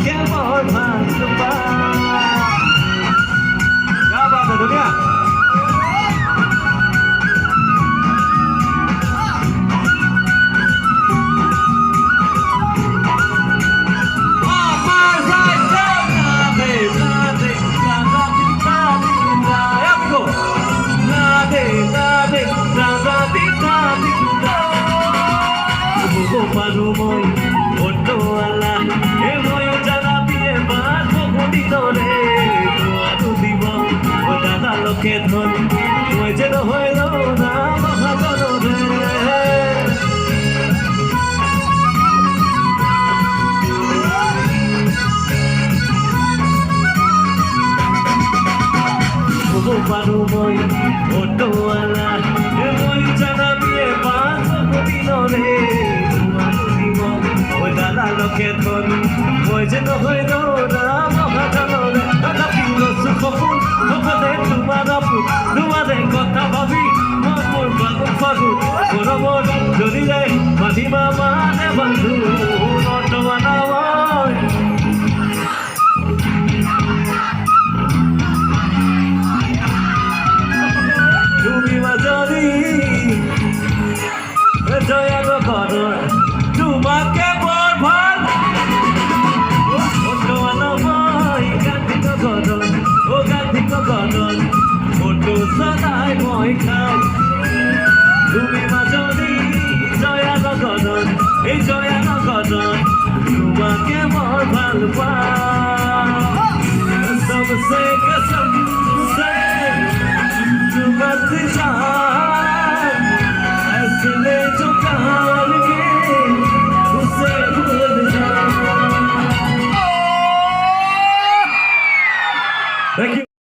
তোমাকে মোর ভালোবাসা। क्या बात है दुनिया। Manumoi, Otto Allah, Emoy Jalabiye Bato Hodinore, Tuatu Diva, Odana Lokethon, Mojedo Hoilo, Namahagonore. Manumoi, Otto Allah, Emoy Jalabiye Bato Hodinore. Lokethon, মই যেন হইল রামহাজানরে কাটিল সুখফুল ওখানে তোমার আপুল তোমাদের কথা ভাবি মোর বাবু ফাগু বরবর জড়িলে মাধিমা মানে বন্ধু নটমানা তুমি মাজরি জয়া গো ঘর তোমাকে সদাই মই খাই তুমি মাজনী জয়া গগন এই জয়া গগন তোমাকে মোর ভাল পাওঁ सबसे कसम से चुमत जान ऐसे जो काल के उसे भूल जा। Thank you.